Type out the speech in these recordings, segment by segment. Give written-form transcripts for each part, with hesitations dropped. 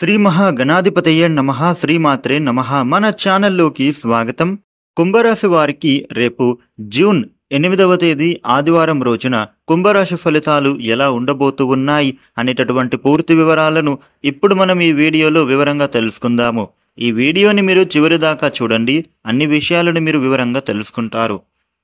శ్రీ మహాగణాధిపతయే నమః శ్రీమాత్రే నమః మన ఛానల్లోకి స్వాగతం. కుంభరాశి వారికి రేపు జూన్ 8వ తేదీ ఆదివారం రోజున కుంభరాశి ఫలితాలు ఎలా ఉండబోతూ ఉన్నాయి అనేటటువంటి పూర్తి వివరాలను ఇప్పుడు మనం ఈ వీడియోలో వివరంగా తెలుసుకుందాము. ఈ వీడియోని మీరు చివరి దాకా చూడండి, అన్ని విషయాలను మీరు వివరంగా తెలుసుకుంటారు.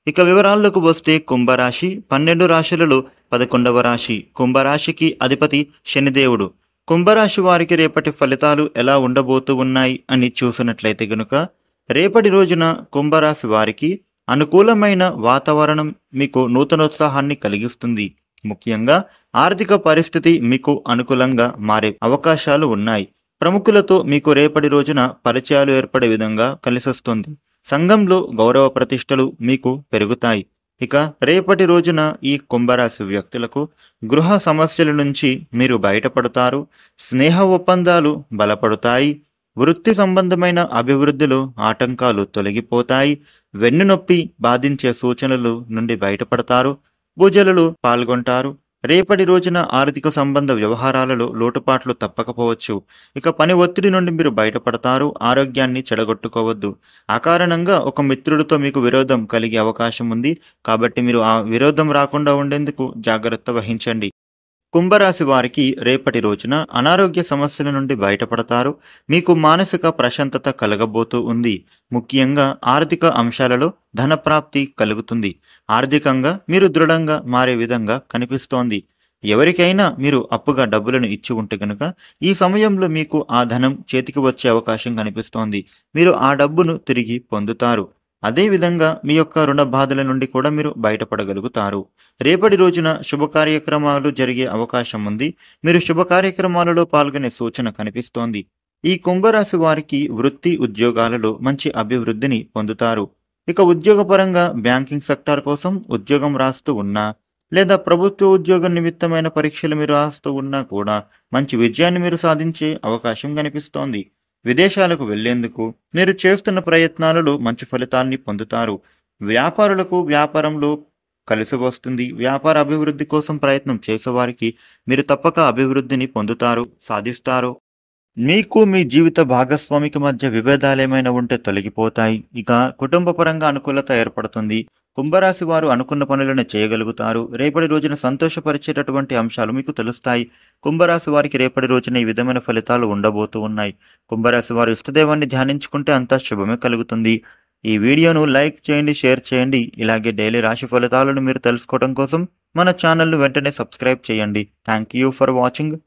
ఇక వివరాల్లోకి వస్తే కుంభరాశి 12 రాశులలో 11వ రాశి. కుంభరాశికి అధిపతి శనిదేవుడు. కుంభరాశి వారికి రేపటి ఫలితాలు ఎలా ఉండబోతూ ఉన్నాయి అని చూసినట్లయితే గనుక రేపటి రోజున కుంభరాశి వారికి అనుకూలమైన వాతావరణం మీకు నూతనోత్సాహాన్ని కలిగిస్తుంది. ముఖ్యంగా ఆర్థిక పరిస్థితి మీకు అనుకూలంగా మారే అవకాశాలు ఉన్నాయి. ప్రముఖులతో మీకు రేపటి రోజున పరిచయాలు ఏర్పడే విధంగా కలిసొస్తుంది. సంఘంలో గౌరవ ప్రతిష్టలు మీకు పెరుగుతాయి. ఇక రేపటి రోజున ఈ కుంభరాశి వ్యక్తులకు గృహ సమస్యల నుంచి మీరు బయటపడతారు. స్నేహ ఒప్పందాలు బలపడతాయి. వృత్తి సంబంధమైన అభివృద్ధిలో ఆటంకాలు తొలగిపోతాయి. వెన్నునొప్పి బాధించే సూచనలు నుండి బయటపడతారు. పూజలలో పాల్గొంటారు. రేపటి రోజున ఆర్థిక సంబంధ వ్యవహారాలలో లోటుపాట్లు తప్పకపోవచ్చు. ఇక పని ఒత్తిడి నుండి మీరు బయటపడతారు. ఆరోగ్యాన్ని చెడగొట్టుకోవద్దు. ఆ కారణంగా ఒక మిత్రుడితో మీకు విరోధం కలిగే అవకాశం ఉంది. కాబట్టి మీరు ఆ విరోధం రాకుండా ఉండేందుకు జాగ్రత్త వహించండి. కుంభరాశి వారికి రేపటి రోజున అనారోగ్య సమస్యల నుండి బయటపడతారు. మీకు మానసిక ప్రశాంతత కలగబోతూ ఉంది. ముఖ్యంగా ఆర్థిక అంశాలలో ధనప్రాప్తి కలుగుతుంది. ఆర్థికంగా మీరు దృఢంగా మారే విధంగా కనిపిస్తోంది. ఎవరికైనా మీరు అప్పుగా డబ్బులను ఇచ్చి ఉంటే కనుక ఈ సమయంలో మీకు ఆ ధనం చేతికి వచ్చే అవకాశం కనిపిస్తోంది. మీరు ఆ డబ్బును తిరిగి పొందుతారు. అదేవిధంగా మీ యొక్క రుణ బాధల నుండి కూడా మీరు బయటపడగలుగుతారు. రేపటి రోజున శుభ కార్యక్రమాలు జరిగే అవకాశం ఉంది. మీరు శుభ కార్యక్రమాలలో పాల్గొనే సూచన కనిపిస్తోంది. ఈ కుంభరాశి వారికి వృత్తి ఉద్యోగాలలో మంచి అభివృద్ధిని పొందుతారు. ఇక ఉద్యోగపరంగా బ్యాంకింగ్ సెక్టార్ కోసం ఉద్యోగం రాస్తూ ఉన్నా లేదా ప్రభుత్వ ఉద్యోగం నిమిత్తమైన పరీక్షలు మీరు రాస్తూ ఉన్నా కూడా మంచి విజయాన్ని మీరు సాధించే అవకాశం కనిపిస్తోంది. విదేశాలకు వెళ్లేందుకు మీరు చేస్తున్న ప్రయత్నాలలో మంచి ఫలితాన్ని పొందుతారు. వ్యాపారులకు వ్యాపారంలో కలిసి వస్తుంది. వ్యాపార అభివృద్ధి కోసం ప్రయత్నం చేసేవారికి మీరు తప్పక అభివృద్ధిని పొందుతారు, సాధిస్తారు. మీకు మీ జీవిత భాగస్వామికి మధ్య విభేదాలేమైనా ఉంటే తొలగిపోతాయి. ఇక కుటుంబ పరంగా అనుకూలత ఏర్పడుతుంది. కుంభరాశి వారు అనుకున్న పనులను చేయగలుగుతారు. రేపటి రోజున సంతోషపరిచేటటువంటి అంశాలు మీకు తెలుస్తాయి. కుంభరాశి వారికి రేపటి రోజున ఈ విధమైన ఫలితాలు ఉండబోతూ ఉన్నాయి. కుంభరాశి వారు ఇష్టదేవాన్ని ధ్యానించుకుంటే అంతా శుభమే కలుగుతుంది. ఈ వీడియోను లైక్ చేయండి, షేర్ చేయండి. ఇలాగే డైలీ రాశి ఫలితాలను మీరు తెలుసుకోవడం కోసం మన ఛానల్ను వెంటనే సబ్స్క్రైబ్ చేయండి. Thank you for watching.